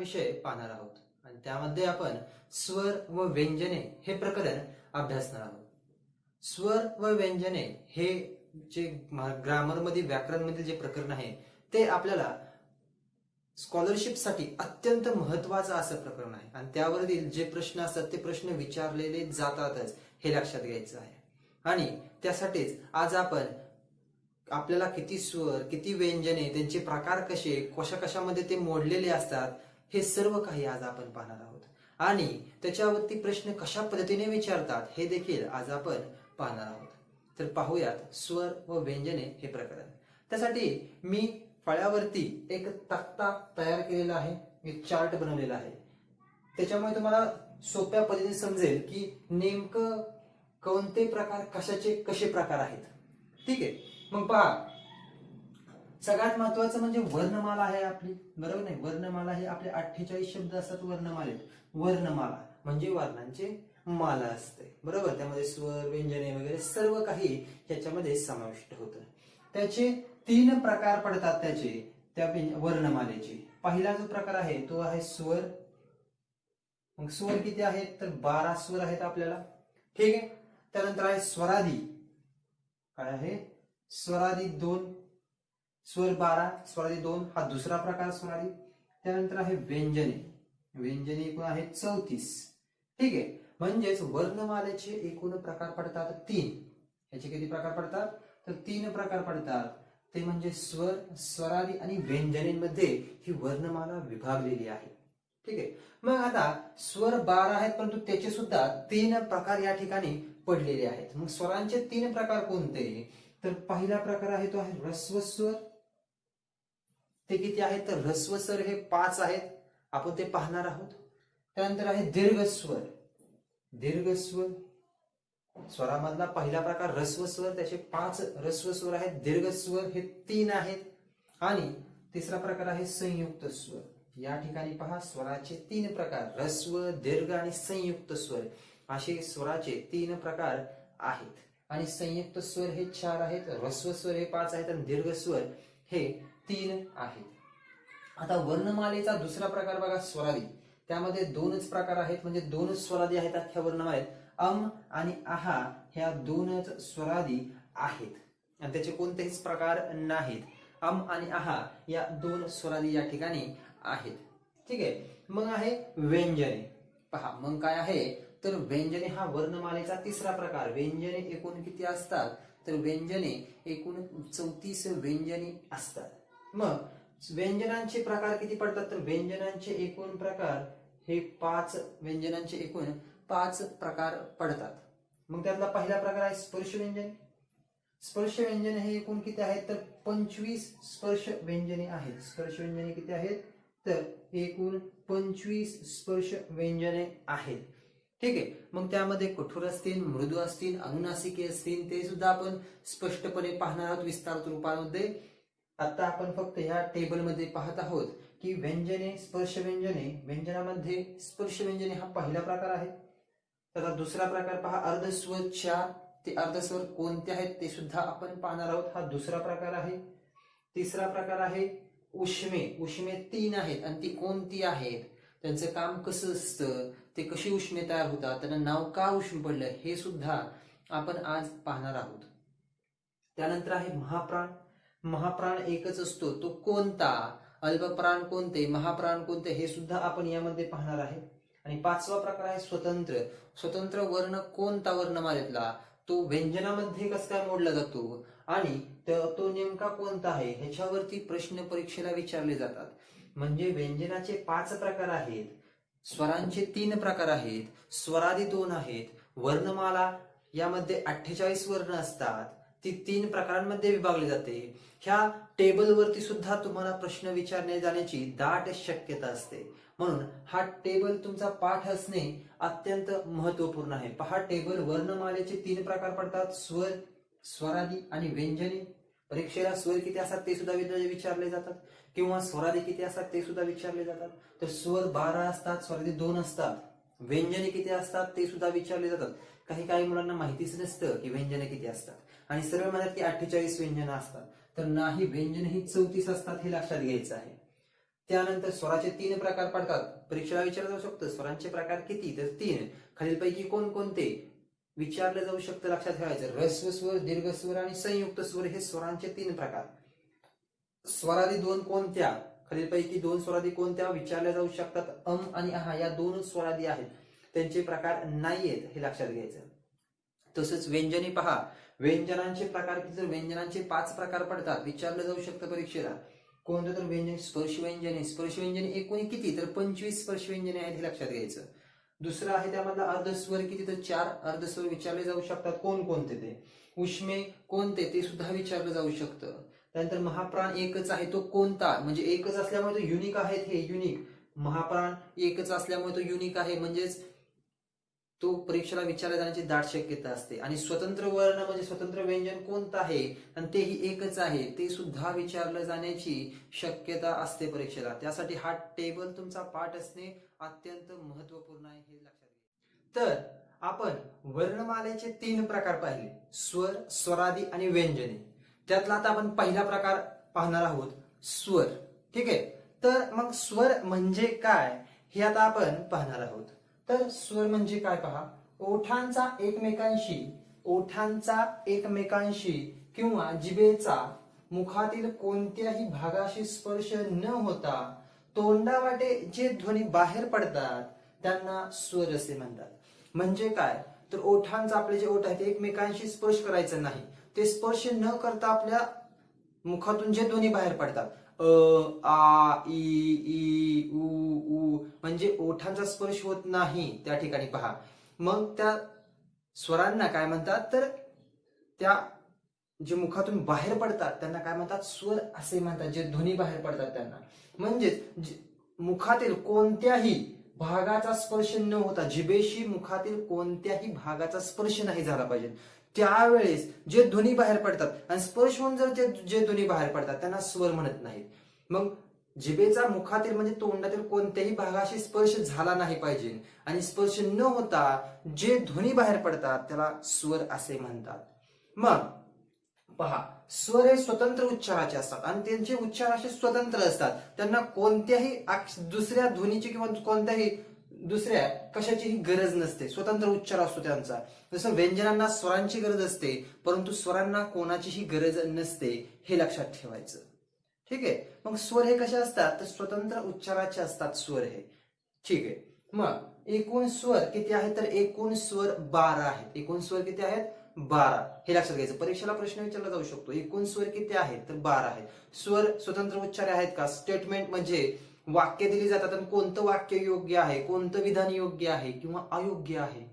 विषय पाहणार आहोत आणि त्यामध्ये आपण स्वर व व्यंजने हे प्रकरण अभ्यासणार आहोत. स्वर व व्यंजने हे जे ग्रामरमध्ये व्याकरणमधील जे प्रकरण आहे ते आपल्याला स्कॉलरशिपसाठी अत्यंत महत्वाचं असं प्रकरण आहे आणि त्यावरील जे प्रश्न असतात ते प्रश्न विचारलेले जातातच हे लक्षात घ्यायचं आहे. आणि त्यासाठीच आज आपण आपल्याला किती स्वर, किती व्यंजने, त्यांचे प्रकार कसे, कशा कशामध्ये ते मोडलेले असतात हे सर्व काही आज आपण पाहणार आहोत आणि त्याच्यावरती प्रश्न कशा पद्धतीने विचारतात हे देखील आज आपण पाहणार आहोत. तर पाहूयात स्वर व व्यंजने हे प्रकरण. त्यासाठी मी फळ्यावरती एक तक्ता तयार केलेला आहे, एक चार्ट बनवलेला आहे. त्याच्यामुळे तुम्हाला सोप्या पद्धतीने समजेल की नेमकं कोणते प्रकार, कशाचे कसे प्रकार आहेत. ठीक आहे, मग पहा, सगळ्यात महत्वाचं म्हणजे वर्णमाला आहे आपली, बरोबर नाही? वर्णमाला हे आपले 48 शब्द असतात वर्णमालेत. वर्णमाला म्हणजे वर्णांचे माला असते, बरोबर. त्यामध्ये स्वर, व्यंजने वगैरे सर्व काही याच्यामध्ये समाविष्ट होतं. त्याचे 3 प्रकार पडतात त्या वर्णमालेचे. पहिला जो प्रकार आहे तो आहे स्वर. मग स्वर किती आहेत तर 12 स्वर आहेत आपल्याला. ठीक आहे. त्यानंतर आहे स्वरादी. काय आहे? स्वरादी 2. स्वर 12, स्वरादी 2 हा दुसरा प्रकार स्वरादी. त्यानंतर आहे व्यंजने. व्यंजने एकूण आहेत 34. ठीक आहे. म्हणजेच वर्णमालेचे एकूण प्रकार पडतात 3. याचे किती प्रकार पडतात तर 3 प्रकार पडतात. ते म्हणजे स्वर, स्वरादी आणि व्यंजनेमध्ये ही वर्णमाला विभागलेली आहे. ठीक आहे. मग आता स्वर 12 आहेत परंतु त्याचे सुद्धा 3 प्रकार या ठिकाणी पडलेले आहेत. मग स्वरांचे 3 प्रकार कोणते तर पहिला प्रकार आहे तो आहे ऱ्हस्व स्वर. ते किती आहेत तर ऱ्हस्व स्वर हे 5 आहेत, आपण ते पाहणार आहोत. त्यानंतर आहे दीर्घ स्वर. दीर्घ स्वर स्वरामधला पहिला प्रकार ऱ्हस्व स्वर, त्याचे 5 ऱ्हस्व स्वर आहेत. दीर्घ स्वर हे 3 आहेत. आणि तिसरा प्रकार आहे संयुक्त स्वर. या ठिकाणी पहा, स्वराचे 3 प्रकार ऱ्हस्व, दीर्घ आणि संयुक्त स्वर असे स्वराचे 3 प्रकार आहेत. आणि संयुक्त स्वर हे 4 आहेत, ऱ्हस्व स्वर हे 5 आहेत आणि दीर्घ स्वर हे 3 आहेत. आता वर्णमालेचा दुसरा प्रकार बघा स्वरादी. त्यामध्ये 2च प्रकार आहेत, म्हणजे 2च स्वरादी आहेत अख्ख्या वर्णमालेत. अम आणि आहा ह्या 2च स्वरादी आहेत आणि त्याचे कोणतेच प्रकार नाहीत. अम आणि आहा या 2 स्वरादी या ठिकाणी आहेत. ठीक आहे. मग आहे व्यंजने. पहा, मग काय आहे तर व्यंजने हा वर्णमालेचा तिसरा प्रकार. व्यंजने एकूण किती असतात तर व्यंजने एकूण 34 व्यंजने असतात. मग व्यंजनांचे प्रकार किती पडतात तर व्यंजनांचे एकूण प्रकार हे 5. व्यंजनांचे एकूण 5 प्रकार पडतात. मग त्यातला पहिला प्रकार आहे स्पर्श व्यंजने. स्पर्श व्यंजने हे एकूण किती आहेत तर 25 स्पर्श व्यंजने आहेत. स्पर्श व्यंजने किती आहेत तर एकूण 25 स्पर्श व्यंजने आहेत. ठीक आहे. मग त्यामध्ये कठोर असतील, मृदू असतील, अनुनासिके असतील, ते सुद्धा आपण स्पष्टपणे पाहणार आहोत विस्तारित रूपामध्ये. आता आपण फक्त ह्या टेबलमध्ये पाहत आहोत की व्यंजने, स्पर्श व्यंजने. व्यंजनामध्ये स्पर्श व्यंजने हा पहिला प्रकार आहे. त्याचा दुसरा प्रकार पहा अर्धस्वर 4. ते अर्धस्वर कोणते आहेत ते सुद्धा आपण पाहणार आहोत. हा दुसरा प्रकार आहे. तिसरा प्रकार आहे उष्मे. उष्मे 3 आहेत आणि ती कोणती आहेत, त्यांचं काम कसं असतं, ते कशी उष्मे तयार होतात, त्यांना नाव का उष्म पडलं हे सुद्धा आपण आज पाहणार आहोत. त्यानंतर आहे महाप्राण. महाप्राण एकच असतो, तो कोणता, अल्पप्राण कोणते, महाप्राण कोणते हे सुद्धा आपण यामध्ये पाहणार आहे. आणि 5वा प्रकार आहे स्वतंत्र. स्वतंत्र वर्ण कोणता वर्णमालेतला, तो व्यंजनामध्ये कसा काय मोडला जातो आणि तो नेमका कोणता आहे ह्याच्यावरती प्रश्न परीक्षेला विचारले जातात. म्हणजे व्यंजनाचे 5 प्रकार आहेत, स्वरांचे 3 प्रकार आहेत, स्वरादी 2 आहेत, वर्णमाला यामध्ये 48 वर्ण असतात, ती 3 प्रकारांमध्ये विभागली जाते. ह्या टेबलवरती सुद्धा तुम्हाला प्रश्न विचारले जाण्याची दाट शक्यता असते. म्हणून हा टेबल तुमचा पाठ असणे अत्यंत महत्वपूर्ण आहे. पहा टेबल, वर्णमालेचे 3 प्रकार पडतात, स्वर, स्वरादी आणि व्यंजने. परीक्षेला स्वर किती असतात ते सुद्धा विचारले जातात किंवा स्वरादी किती असतात ते सुद्धा विचारले जातात. तर स्वर 12 असतात, स्वरादी 2 असतात. व्यंजने किती असतात ते सुद्धा विचारले जातात. काही मुलांना माहितीच नसतं की व्यंजने किती असतात आणि सर्व म्हणतात की 48 व्यंजन असतात. तर नाही, व्यंजन ही 34 असतात हे लक्षात घ्यायचं आहे. त्यानंतर स्वराचे 3 प्रकार पडतात. परीक्षेला विचारलं जाऊ शकतं स्वरांचे प्रकार किती, तर 3. खालीलपैकी कोणकोणते विचारलं जाऊ शकतं, लक्षात ठेवायचं. ऱ्हस्व स्वर, दीर्घ स्वर आणि संयुक्त स्वर हे स्वरांचे 3 प्रकार. स्वरादी 2 कोणत्या, खालीलपैकी 2 स्वरादी कोणत्या विचारल्या जाऊ शकतात. आणि आहा या 2 स्वरादी आहेत, त्यांचे प्रकार नाहीयेत हे लक्षात घ्यायचं. तसंच व्यंजने पहा, व्यंजनांचे प्रकार किती, तर व्यंजनांचे 5 प्रकार पडतात, विचारलं जाऊ शकतं परीक्षेला. कोणतं, तर व्यंजन स्पर्श व्यंजने. स्पर्श व्यंजने एकूण किती, तर 25 स्पर्श व्यंजने आहेत हे लक्षात घ्यायचं. दुसरं आहे त्यामधला अर्धस्वर किती, तर 4 अर्धस्वर विचारले जाऊ शकतात. कोणकोणते ते. उष्मे कोणते ते सुद्धा विचारलं जाऊ शकतं. त्यानंतर महाप्राण एकच आहे तो कोणता, म्हणजे एकच असल्यामुळे तो युनिक आहेत, हे युनिक. महाप्राण एकच असल्यामुळे तो युनिक आहे, म्हणजेच तो परीक्षेला विचारला जाण्याची दाट शक्यता असते. आणि स्वतंत्र वर्ण म्हणजे स्वतंत्र व्यंजन कोणतं आहे, आणि तेही एकच आहे, ते सुद्धा विचारलं जाण्याची शक्यता असते परीक्षेला. त्यासाठी हा टेबल तुमचा पाठ असणे अत्यंत महत्वपूर्ण आहे हे लक्षात घ्या. तर आपण वर्णमालेचे 3 प्रकार पाहिले, स्वर, स्वरादी आणि व्यंजने. त्यातला आता आपण पहिला प्रकार पाहणार आहोत, स्वर. ठीक आहे, तर मग स्वर म्हणजे काय हे आता आपण पाहणार आहोत. तर स्वर म्हणजे काय पहा, ओठांचा एकमेकांशी किंवा जिभेचा मुखातील कोणत्याही भागाशी स्पर्श न होता तोंडावाटे जे ध्वनी बाहेर पडतात त्यांना स्वर असे म्हणतात. म्हणजे काय, तर ओठांचा, आपले जे ओठ आहेत ते एकमेकांशी स्पर्श करायचा नाही, ते स्पर्श न करता आपल्या मुखातून जे ध्वनी बाहेर पडतात, आ, ई, उ, म्हणजे ओठांचा स्पर्श होत नाही त्या ठिकाणी पहा. मग त्या स्वरांना काय म्हणतात, तर त्या जे मुखातून बाहेर पडतात त्यांना काय म्हणतात, स्वर असे म्हणतात. जे ध्वनी बाहेर पडतात त्यांना, म्हणजेच मुखातील कोणत्याही भागाचा स्पर्श न होता, जिभेशी मुखातील कोणत्याही भागाचा स्पर्श नाही झाला पाहिजे, त्यावेळेस जे ध्वनी बाहेर पडतात, आणि स्पर्श होऊन जर जे ध्वनी बाहेर पडतात त्यांना स्वर म्हणत नाहीत. मग जिभेचा मुखातील म्हणजे तोंडातील कोणत्याही भागाशी स्पर्श झाला नाही पाहिजे, आणि स्पर्श न होता जे ध्वनी बाहेर पडतात त्याला स्वर असे म्हणतात. मग पहा, स्वर हे स्वतंत्र उच्चाराचे असतात, आणि त्यांचे उच्चार असे स्वतंत्र असतात. त्यांना कोणत्याही दुसऱ्या ध्वनीची किंवा कोणत्याही दुसऱ्या कशाचीही गरज नसते, स्वतंत्र उच्चार असतो त्यांचा. जसं व्यंजनांना स्वरांची गरज असते, परंतु स्वरांना कोणाचीही गरज नसते, हे लक्षात ठेवायचं. ठीक आहे, मग स्वर हे कसे असतात, तर स्वतंत्र उच्चाराचे असतात स्वर हे. ठीक आहे, मग एकूण स्वर किती आहेत, तर एकूण स्वर 12 आहेत. एकूण स्वर किती आहेत, 12 हे लक्षात घ्यायचं. परीक्षेला प्रश्न विचारला जाऊ शकतो, एकूण स्वर किती आहेत, तर 12 आहेत. स्वर स्वतंत्र उच्चारे आहेत का, स्टेटमेंट म्हणजे वाक्य दिली जातात, आणि कोणतं वाक्य योग्य आहे, कोणतं विधान योग्य आहे किंवा अयोग्य आहे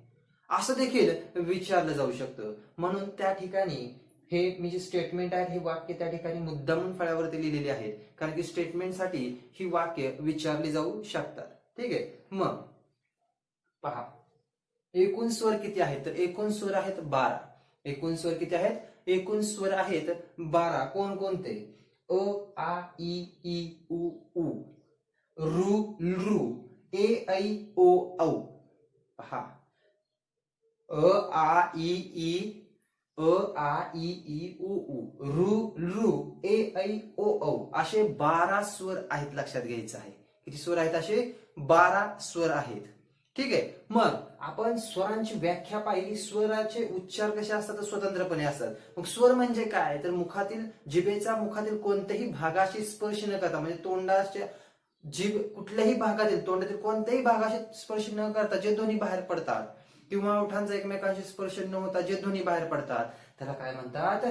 असं देखील विचारलं जाऊ शकतं. म्हणून त्या ठिकाणी हे मी जे स्टेटमेंट आहेत, हे वाक्य त्या ठिकाणी मुद्दामून फळ्यावरती लिहिलेले आहेत, कारण की स्टेटमेंटसाठी ही वाक्य विचारली जाऊ शकतात. ठीक आहे, मग पहा, एकूण स्वर किती आहेत, तर एकूण स्वर आहेत 12. एकूण स्वर किती आहेत, एकूण स्वर आहेत 12. कोणकोणते, अ, आ, ई, उ, रू, लृ, ए, ऐ, ओ, औ. पहा, अ, आ, ई, उ, रू, लृ, ए, ऐ, ओ, औ असे 12 स्वर आहेत, लक्षात घ्यायचं आहे. किती स्वर आहेत, असे 12 स्वर आहेत. ठीक आहे, मग आपण स्वरांची व्याख्या पाहिली. स्वराचे उच्चार कसे असतात, तर स्वतंत्रपणे असतात. मग स्वर म्हणजे काय, तर मुखातील जिभेचा मुखातील कोणत्याही भागाशी स्पर्श न करता, म्हणजे तोंडाच्या जीभ कुठल्याही भागातील, तोंडातील कोणत्याही भागाशी स्पर्श न करता जे ध्वनी बाहेर पडतात, किंवा ओठांचा एकमेकांशी स्पर्श न होता जे ध्वनी बाहेर पडतात त्याला काय म्हणतात,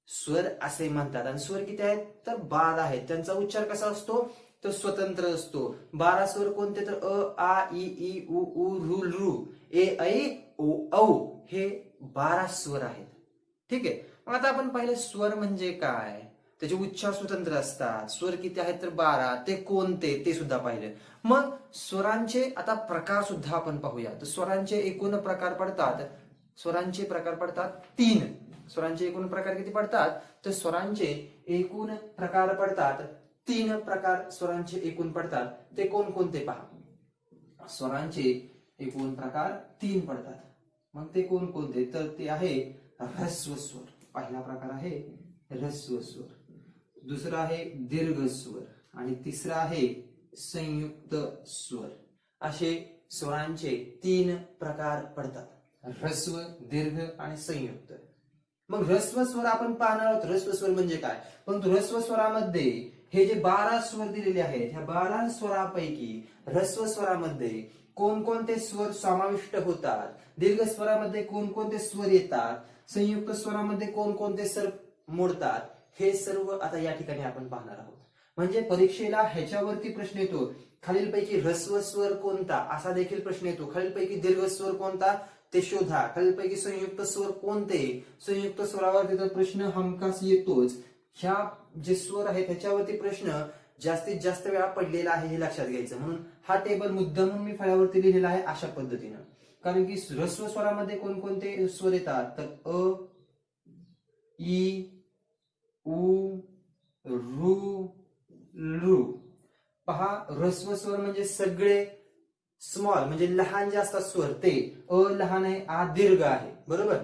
स्वर असे म्हणतात. आणि स्वर किती आहेत, तर 12 आहेत. त्यांचा उच्चार कसा असतो, तर स्वतंत्र असतो. 12 स्वर कोणते, तर अ, आ, ई, उ, रू, लृ, ए, ऐ, ओ, औ हे 12 स्वर आहेत. ठीक आहे, मग आता आपण पाहिलं स्वर म्हणजे काय, त्याचे उच्चार स्वतंत्र असतात. स्वर किती आहेत, तर 12. ते कोणते ते सुद्धा पाहिलं. मग स्वरांचे आता प्रकार सुद्धा आपण पाहूया. तर स्वरांचे एकूण प्रकार पडतात, 3. स्वरांचे एकूण प्रकार किती पडतात, तर स्वरांचे एकूण प्रकार पडतात 3 प्रकार. स्वरांचे एकूण पडतात ते कोणकोणते पहा. स्वरांचे एकूण प्रकार 3 पडतात. मग ते कोणकोणते, तर ते आहे ऱ्हस्व स्वर. पहिला प्रकार आहे ऱ्हस्व स्वर. दुसरा आहे दीर्घ स्वर. आणि तिसरा आहे संयुक्त स्वर. असे स्वरांचे 3 प्रकार पडतात, ह्रस्व, दीर्घ आणि संयुक्त. मग ह्रस्व स्वर आपण पाहणार आहोत. ह्रस्व स्वर म्हणजे काय? परंतु ह्रस्व स्वरामध्ये हे जे 12 स्वर दिलेले आहेत, ह्या 12 स्वरापैकी ह्रस्व स्वरामध्ये कोणकोणते स्वर समाविष्ट होतात, दीर्घ स्वरामध्ये कोणकोणते स्वर येतात, संयुक्त स्वरामध्ये कोणकोणते स्वर मोडतात, हे सर्व आता या ठिकाणी आपण पाहणार आहोत. म्हणजे परीक्षेला ह्याच्यावरती प्रश्न येतो, खालीलपैकी ह्रस्व स्वर कोणता असा देखील प्रश्न येतो. खालीलपैकी दीर्घ स्वर कोणता ते शोधा. खालीलपैकी संयुक्त स्वर कोणते, संयुक्त स्वरावरती तर प्रश्न हमखास येतोच. ह्या जे स्वर आहेत त्याच्यावरती प्रश्न जास्तीत जास्त वेळा पडलेला आहे हे लक्षात घ्यायचं. म्हणून हा टेबल मुद्दामून मी फळ्यावरती लिहिलेला आहे अशा पद्धतीनं. कारण की ह्रस्व स्वरामध्ये कोणकोणते स्वर येतात तर अ, ई, उ, रू, लू. पहा, ह्रस्व स्वर म्हणजे सगळे स्मॉल म्हणजे लहान जे असतात स्वर ते. अ लहान आहे, आ दीर्घ आहे, बरोबर.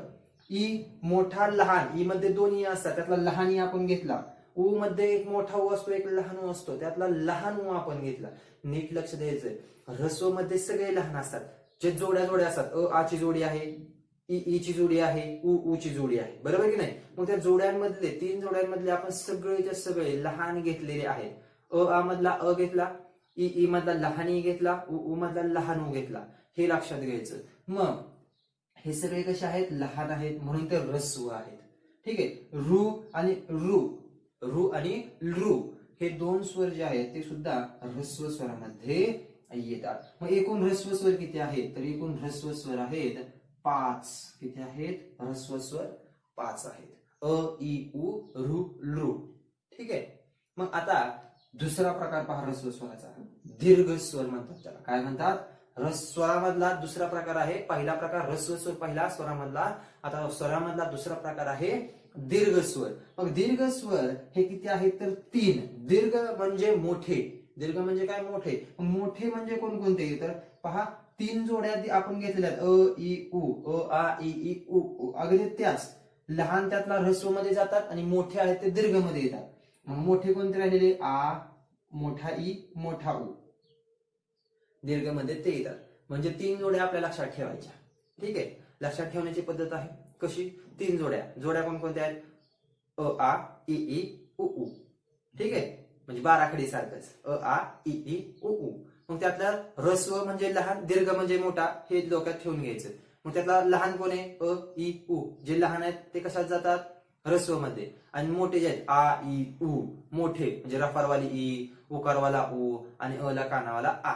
ई मोठा लहान, ई मध्ये 2 ई असतात, त्यातला लहान ई आपण घेतला. उ मध्ये एक मोठा उ असतो, एक लहान उ असतो, त्यातला लहान उ आपण घेतला. नीट लक्ष द्यायचंय. ह्रस्व मध्ये सगळे लहान असतात, जे जोड्या जोड्या असतात. अ आ ची जोडी आहे, ई ची जोडी आहे, उ ची जोडी आहे, बरोबर की नाही. मग त्या जोड्यांमधले 3 जोड्यांमधले आपण सगळेच्या सगळे लहान घेतलेले आहेत. अ आ मधला अ घेतला, ई मधला लहान ई घेतला, उ मधला लहान उ घेतला, हे लक्षात घ्यायचं. मग हे सगळे कसे आहेत, लहान आहेत, म्हणून ते ह्रस्व आहेत. ठीक आहे. रू आणि रू, रू आणि लू हे 2 स्वर जे आहेत ते सुद्धा ह्रस्व स्वरामध्ये येतात. मग एकूण ह्रस्व स्वर किती आहेत तर एकूण ह्रस्व स्वर आहेत 5. किती आहेत ह्रस्व स्वर? 5 आहेत. अ, ई, उ, रू, लू. ठीक आहे. मग आता दुसरा प्रकार पहा ह्रस्व स्वराचा, दीर्घ स्वर म्हणतात त्याला. काय म्हणतात? स्वरामधला दुसरा प्रकार आहे. पहिला प्रकार ह्रस्व स्वर पहिला स्वरामधला. आता स्वरामधला दुसरा प्रकार आहे दीर्घ स्वर. मग दीर्घ स्वर हे किती आहेत तर 3. दीर्घ म्हणजे मोठे. दीर्घ म्हणजे काय? मोठे. मोठे म्हणजे कोणकोणते तर पहा, 3 जोड्या आपण घेतलेल्या आहेत. अ, ई, उ. अ, आ, ई, उ. अगदी त्याच लहान त्यातला ह्रस्व मध्ये जातात आणि मोठे आहेत ते दीर्घ मध्ये येतात. मग मोठे कोणते राहिलेले? आ, मोठा ई, मोठा उ. दीर्घ मध्ये ते येतात. म्हणजे 3 जोड्या आपल्या लक्षात ठेवायच्या. ठीक आहे. लक्षात ठेवण्याची पद्धत आहे कशी? 3 जोड्या कोणकोणत्या आहेत? अ, आ, ई, उ. ठीक आहे. म्हणजे बाराखडी सारखंच. अ, आ, ई, उ. मग त्यातला ह्रस्व म्हणजे लहान, दीर्घ म्हणजे मोठा, हे डोक्यात ठेवून घ्यायचं. मग त्यातला लहान कोण आहे? अ, ई, उ. जे लहान आहेत ते कशात जातात? ह्रस्व मध्ये. आणि मोठे जे आहेत आ, ई, उ, मोठे म्हणजे रफारवाली ई, उकारवाला उ आणि अ ला कानावाला आ,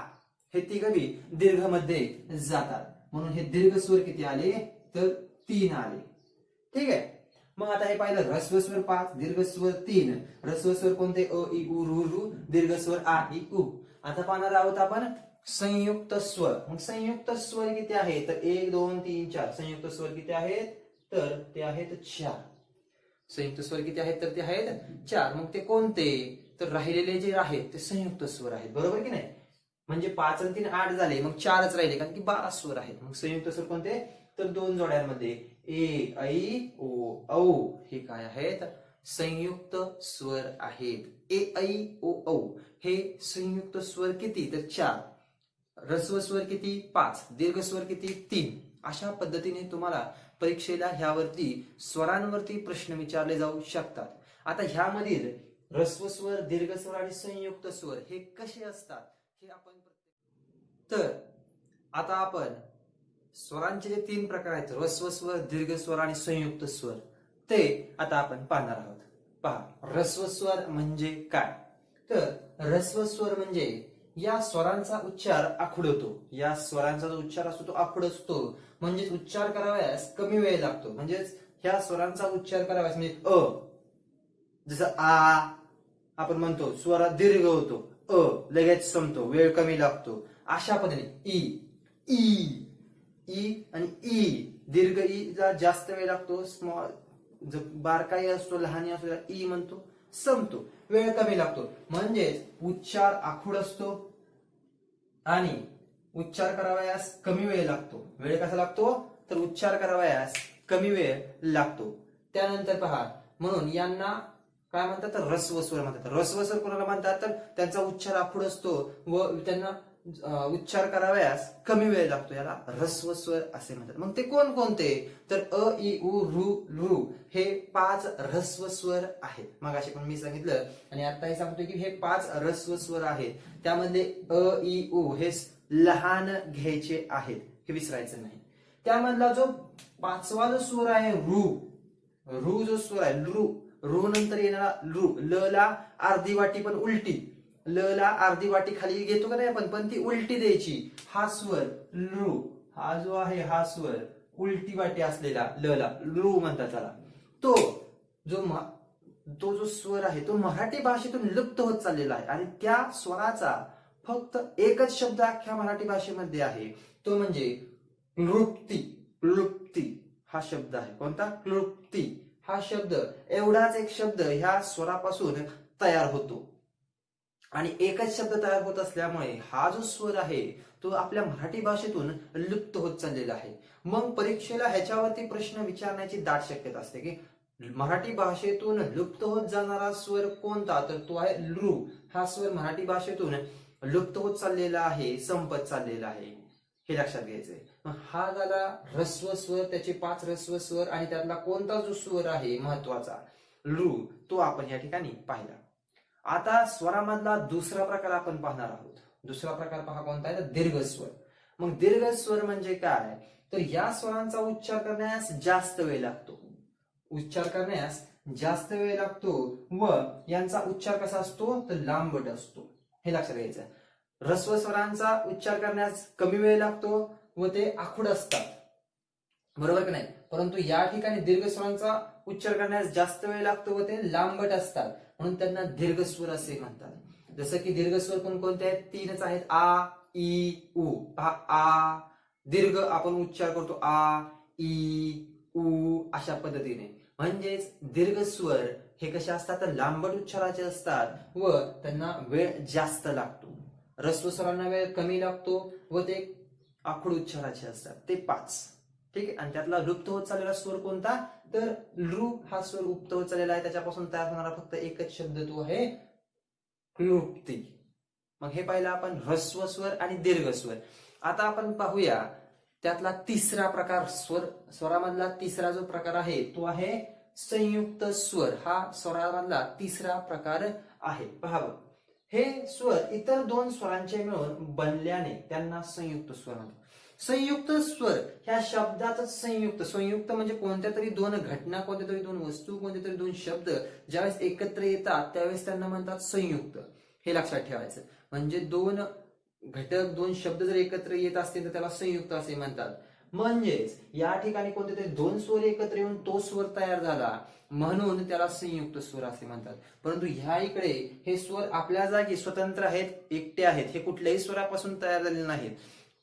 हे तिघही दीर्घ मध्ये जातात. म्हणून हे दीर्घ स्वर किती आले तर 3 आले. ठीक आहे. मग आता हे पाहिलं, ह्रस्व स्वर 5, दीर्घ स्वर 3. ह्रस्व स्वर कोणते? अ, ई, उ, रू. दीर्घ स्वर आ, ई, उ. आता पाहणार आहोत आपण संयुक्त स्वर. मग संयुक्त स्वर किती आहे तर 1, 2, 3, 4. संयुक्त स्वर किती आहेत तर ते आहेत 4. संयुक्त स्वर किती आहेत तर ते आहेत 4. मग ते कोणते तर राहिलेले जे आहेत ते संयुक्त स्वर आहेत, बरोबर की नाही. म्हणजे 5 आणि 3 8 झाले, मग 4च राहिले कारण की 12 स्वर आहेत. मग संयुक्त स्वर कोणते तर 2 जोड्यांमध्ये ए, ऐ, ओ, औ हे काय आहेत? संयुक्त स्वर आहेत. ए, ऐ, ओ, औ हे संयुक्त स्वर किती तर 4. ह्रस्व स्वर किती? 5. दीर्घ स्वर किती? 3. अशा पद्धतीने तुम्हाला परीक्षेला ह्यावरती स्वरांवरती प्रश्न विचारले जाऊ शकतात. आता ह्यामधील ह्रस्व स्वर, दीर्घ स्वर आणि संयुक्त स्वर हे कसे असतात हे आपण तर आता आपण स्वरांचे जे 3 प्रकार आहेत, ह्रस्व स्वर, दीर्घ स्वर आणि संयुक्त स्वर, ते आता आपण पाहणार आहोत. पहा, ह्रस्व स्वर म्हणजे काय तर ह्रस्व स्वर म्हणजे या स्वरांचा उच्चार आखूड होतो. या स्वरांचा जो उच्चार असतो तो आखूड असतो. म्हणजेच उच्चार कराव्यास कमी वेळ लागतो. म्हणजेच ह्या स्वरांचा उच्चार कराव्यास म्हणजे अ, जसं आ आपण म्हणतो, स्वर दीर्घ होतो. अ लगेच संपतो, वेळ कमी लागतो. अशा पद्धतीने ई आणि ई, दीर्घ ई ला जास्त वेळ लागतो. स्मॉल बारकाई असतो, लहान असतो, ई म्हणतो, संपतो, वेळ कमी लागतो. म्हणजेच उच्चार आखूड असतो आणि उच्चार करावयास कमी वेळ लागतो. वेळ कसा लागतो तर उच्चार करावयास कमी वेळ लागतो. त्यानंतर पहा, म्हणून यांना काय म्हणतात तर ऱ्हस्व स्वर म्हणतात. ऱ्हस्व स्वर कोणाला म्हणतात तर त्यांचा उच्चार आखूड असतो व त्यांना उच्चार करावयास कमी वेळ लागतो, याला ऱ्हस्व स्वर असे म्हणतात. मग ते कोणते तर अ इ उ ऋ हे 5 ऱ्हस्व स्वर आहेत. मगाशी पण मी सांगितलं आणि आताही सांगतोय की हे 5 ऱ्हस्व स्वर आहेत. त्यामध्ये अ इ उ हे लहान घ्यायचे आहेत, हे विसरायचं नाही. त्यामधला जो 5वा जो स्वर आहे ऋ जो स्वर आहे ऋ नंतर येणारा ल ला अर्धी वाटी पण उलटी, ल ला अर्धी वाटी खाली घेतो का नाही आपण, पण ती उलटी द्यायची. हा स्वर लृ, हा जो आहे हा स्वर उलटी वाटी असलेला ल ला लृ म्हणतात त्याला. तो जो स्वर आहे तो मराठी भाषेतून लुप्त होत चाललेला आहे आणि त्या स्वराचा फक्त एकच शब्द अख्ख्या मराठी भाषेमध्ये आहे, तो म्हणजे क्लृप्ती हा शब्द आहे. कोणता? क्लृप्ती हा शब्द. एवढाच एक शब्द ह्या स्वरापासून तयार होतो आणि एकच शब्द तयार होत असल्यामुळे हा जो स्वर आहे तो आपल्या मराठी भाषेतून लुप्त होत चाललेला आहे. मग परीक्षेला ह्याच्यावरती प्रश्न विचारण्याची दाट शक्यता असते की मराठी भाषेतून लुप्त होत जाणारा स्वर कोणता, तर तो आहे लृ. हा स्वर मराठी भाषेतून लुप्त होत चाललेला आहे, संपत चाललेला आहे, हे लक्षात घ्यायचंय. हा झाला ऱ्हस्व स्वर, त्याचे 5 ऱ्हस्व स्वर आणि त्यातला कोणता जो स्वर आहे महत्वाचा लृ, तो आपण या ठिकाणी पाहिला. आता स्वरामधला दुसरा प्रकार आपण पाहणार आहोत. दुसरा प्रकार पहा कोणता आहे तर दीर्घ स्वर. मग दीर्घ स्वर म्हणजे काय तर या स्वरांचा उच्चार करण्यास जास्त वेळ लागतो, व यांचा उच्चार कसा असतो तर लांबट असतो, हे लक्षात घ्यायचं. ऱ्हस्व स्वरांचा उच्चार करण्यास कमी वेळ लागतो व ते आखूड असतात, बरोबर की नाही. परंतु या ठिकाणी दीर्घ स्वरांचा उच्चार करण्यास जास्त वेळ लागतो व ते लांबट असतात, म्हणून त्यांना दीर्घ स्वर असे म्हणतात. जसं की दीर्घ स्वर कोणते आहेत? 3च आहेत. आ इ उ. पहा आ दीर्घ आपण उच्चार करतो आ इ उ अशा पद्धतीने. म्हणजेच दीर्घ स्वर हे कसे असतात तर लांबट उच्चाराचे असतात व त्यांना वेळ जास्त लागतो. ऱ्हस्व स्वरांना वेळ कमी लागतो व ते आखूड उच्चाराचे असतात, ते 5. ठीक आहे. आणि त्यातला लुप्त होत चाललेला स्वर कोणता तर लृ हा स्वर लुप्त होत चाललेला आहे. त्याच्यापासून तयार होणारा फक्त एकच शब्द तो आहे क्लृप्ती. मग हे पाहिलं आपण ऱ्हस्व स्वर आणि दीर्घ स्वर. आता आपण पाहूया त्यातला तिसरा प्रकार, स्वरामधला तिसरा जो प्रकार आहे तो आहे संयुक्त स्वर. हा स्वरामधला तिसरा प्रकार आहे. पहा हे स्वर इतर 2 स्वरांचे मिळून बनल्याने त्यांना संयुक्त स्वर म्हणतात. संयुक्त स्वर ह्या शब्दातच संयुक्त म्हणजे कोणत्या तरी 2 घटना, कोणत्या तरी 2 वस्तू, कोणत्या तरी 2 शब्द ज्यावेळेस एकत्र येतात त्यावेळेस त्यांना म्हणतात संयुक्त, हे लक्षात ठेवायचं. म्हणजे 2 घटक 2 शब्द जर एकत्र येत असतील तर त्याला संयुक्त असे म्हणतात. म्हणजेच या ठिकाणी कोणते तरी 2 स्वर एकत्र येऊन तो स्वर तयार झाला म्हणून त्याला संयुक्त स्वर असे म्हणतात. परंतु ह्या इकडे हे स्वर आपल्या जागी स्वतंत्र आहेत, एकटे आहेत, हे कुठल्याही स्वरापासून तयार झालेले नाहीत,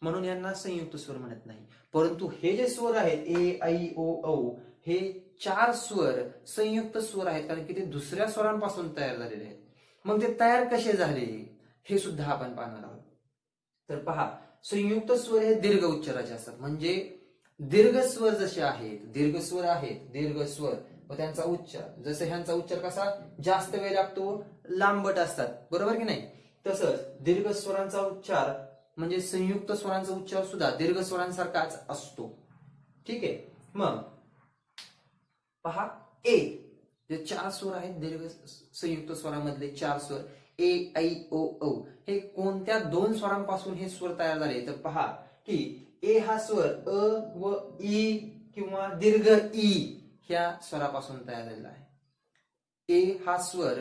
म्हणून यांना संयुक्त स्वर म्हणत नाही. परंतु हे जे स्वर आहेत ए ऐ ओ औ हे 4 स्वर संयुक्त स्वर आहेत, कारण की ते दुसऱ्या स्वरांपासून तयार झालेले आहेत. मग ते तयार कसे झाले हे सुद्धा आपण पाहणार आहोत. तर पहा संयुक्त स्वर हे दीर्घ उच्चाराचे असतात. म्हणजे दीर्घ स्वर जसे आहेत, दीर्घ स्वर व त्यांचा उच्चार, जसं ह्यांचा उच्चार कसा जास्त वेळ लागतो, लांबट असतात, बरोबर की नाही. तसंच दीर्घ स्वरांचा उच्चार म्हणजे संयुक्त स्वरांचा उच्चार सुद्धा दीर्घ स्वरांसारखाच असतो. ठीक आहे. मग पहा ए जे 4 स्वर आहेत दीर्घ संयुक्त स्वरामधले 4 स्वर ए ऐ ओ औ हे कोणत्या 2 स्वरांपासून हे स्वर तयार झाले तर पहा की ए हा स्वर अ व ई किंवा दीर्घ ई ह्या स्वरापासून तयार झालेला आहे. ए हा स्वर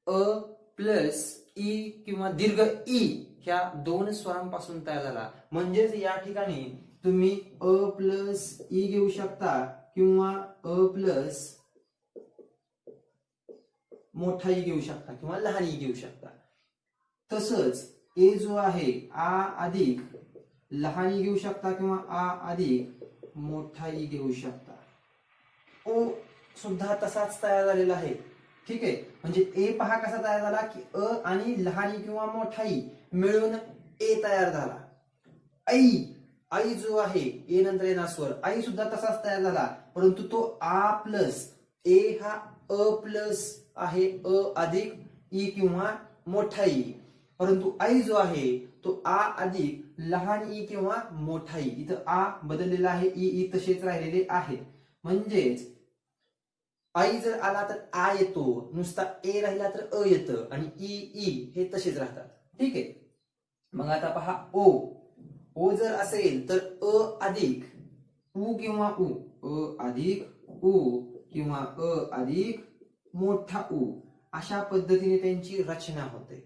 अ प्लस ई किंवा दीर्घ ई ह्या 2 स्वरांपासून तयार झाला. म्हणजेच या ठिकाणी तुम्ही अ प्लस ई घेऊ शकता किंवा अ प्लस मोठा ई घेऊ शकता किंवा लहान ई घेऊ शकता. तसंच ए जो आहे आ अधिक लहान ई घेऊ शकता किंवा आ अधिक मोठा ई घेऊ शकता. ओ सुद्धा तसाच तयार झालेला आहे. ठीक आहे. म्हणजे ए पहा कसा तयार झाला की अ आणि लहान ई किंवा मोठा ई मिळून ए तयार झाला. आई जो आहे ए नंतर येणार स्वर आई सुद्धा तसाच तयार झाला, परंतु तो आ प्लस ए हा अ प्लस आहे अ अधिक ई किंवा मोठा ई, परंतु आई जो आहे तो आ अधिक लहान ई किंवा मोठा ई. इथं आ बदललेला आहे, ई तसेच राहिलेले आहेत. म्हणजेच आई जर आला तर आ येतो, नुसता ए राहिला तर अ येतं आणि ई हे तसेच राहतात. ठीक आहे. मग आता पहा ओ जर असेल तर अ अधिक उ किंवा उ, अ अधिक उ किंवा अ अधिक मोठा उ, अशा पद्धतीने त्यांची रचना होते.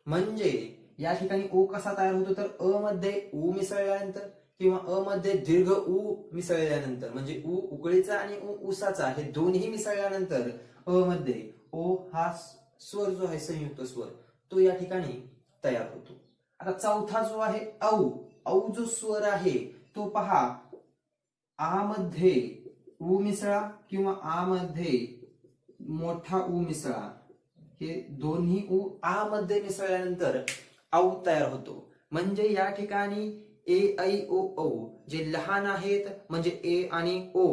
म्हणजे या ठिकाणी ओ कसा तयार होतो तर अ मध्ये उ मिसळल्यानंतर किंवा अ मध्ये दीर्घ उ मिसळल्यानंतर, म्हणजे उ उकळीचा आणि उ उसाचा हे दोन्ही मिसळल्यानंतर अ मध्ये ओ हा स्वर जो आहे संयुक्त स्वर तो या ठिकाणी तयार होतो. आता चौथा जो आहे औ जो स्वर आहे तो पहा आ मध्ये उ मिसळा किंवा आ मध्ये मोठा उ मिसळा, हे दोन्ही उ आ मध्ये मिसळल्यानंतर औ तयार होतो. म्हणजे या ठिकाणी ए ऐ ओ औ जे लहान आहेत, म्हणजे ए आणि ओ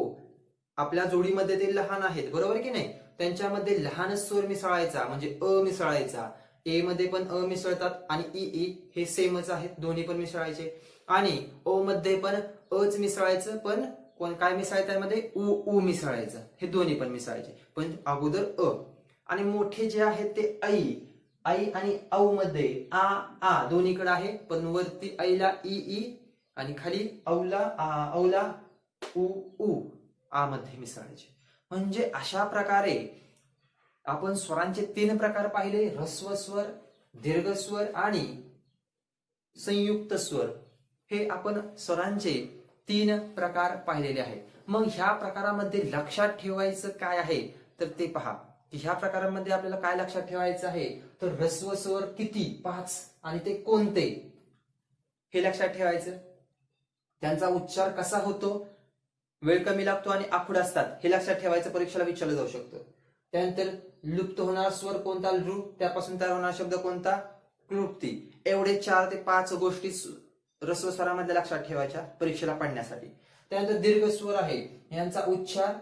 आपल्या जोडीमध्ये ते लहान आहेत, बरोबर की नाही, त्यांच्यामध्ये लहान स्वर मिसळायचा म्हणजे अ मिसळायचा. ए मध्ये पण अ मिसळतात आणि ई हे सेमच आहेत, दोन्ही पण मिसळायचे. आणि ओ मध्ये पण अच मिसळायचं, पण काय मिसळायचं त्यामध्ये उ मिसळायचं, हे दोन्ही पण मिसळायचे, पण अगोदर अ. आणि मोठे जे आहेत ते आई आणि औ मध्ये आ दोन्हीकडे आहे, पण वरती ऐला ई आणि खाली औला उ आ मध्ये मिसळायचे. म्हणजे अशा प्रकारे आपण स्वरांचे 3 प्रकार पाहिले, ऱ्हस्व स्वर, दीर्घ स्वर आणि संयुक्त स्वर. हे आपण स्वरांचे 3 प्रकार पाहिलेले आहेत. मग ह्या प्रकारामध्ये लक्षात ठेवायचं काय आहे तर ते पहा की ह्या प्रकारामध्ये आपल्याला काय लक्षात ठेवायचं आहे तर ऱ्हस्व स्वर किती, 5, आणि ते कोणते हे लक्षात ठेवायचं. त्यांचा उच्चार कसा होतो, वेळ कमी लागतो आणि आखूड असतात हे लक्षात ठेवायचं, परीक्षेला विचारलं जाऊ शकतं. त्यानंतर लुप्त होणारा स्वर कोणता, लृ, त्यापासून तयार होणारा शब्द कोणता, क्लृप्ती. एवढे 4 ते 5 गोष्टी ऱ्हस्व स्वरामध्ये लक्षात ठेवायच्या परीक्षेला पडण्यासाठी. त्यानंतर दीर्घ स्वर आहे, यांचा उच्चार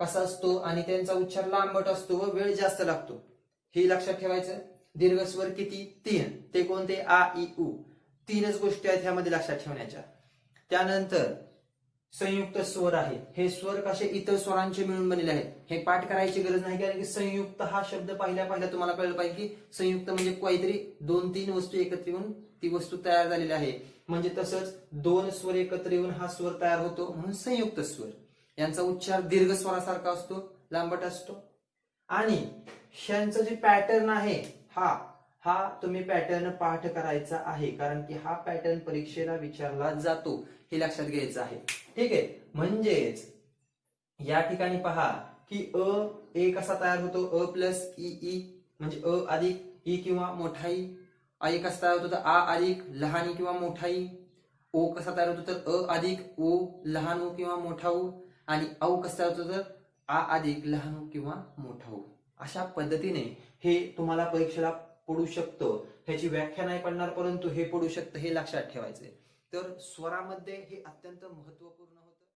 कसा असतो आणि त्यांचा उच्चार लांबट असतो व वेळ जास्त लागतो, हे लक्षात ठेवायचं. दीर्घ स्वर किती, 3, ते कोणते, आ इ उ. 3च गोष्टी आहेत ह्यामध्ये लक्षात ठेवण्याच्या. त्यानंतर संयुक्त स्वर आहे, हे स्वर कसे इतर स्वरांचे मिळून बनलेले आहेत, हे पाठ करायची गरज नाही, कारण की संयुक्त हा शब्द पहिल्या तुम्हाला कळलं पाहिजे की संयुक्त म्हणजे काहीतरी 2-3 वस्तू एकत्र येऊन ती वस्तू तयार झालेली आहे. म्हणजे तसंच 2 स्वर एकत्र येऊन हा स्वर तयार होतो, म्हणून संयुक्त स्वर. यांचा उच्चार दीर्घ स्वरासारखा असतो, लांबट असतो. आणि ह्यांचं जे पॅटर्न आहे हा तुम्ही पॅटर्न पाठ करायचा आहे, कारण की हा पॅटर्न परीक्षेला विचारला जातो, हे लक्षात घ्यायचं आहे. ठीक आहे. म्हणजेच या ठिकाणी पहा की ए कसा तयार होतो, अ प्लस ई, म्हणजे अ अधिक ई किंवा मोठा ई. आई कसा तयार होतो तर आ अधिक लहान ई किंवा मोठा ई. ओ कसा तयार होतो तर अ अधिक ओ लहान ओ किंवा मोठा ओ. आणि औ कसा तयार होतो तर आ अधिक लहान ओ किंवा मोठा ओ. अशा पद्धतीने हे तुम्हाला परीक्षेला पडू शकतं. ह्याची व्याख्या नाही पडणार, परंतु हे पडू शकतं, हे लक्षात ठेवायचंय. तर स्वरामध्ये हे अत्यंत महत्वपूर्ण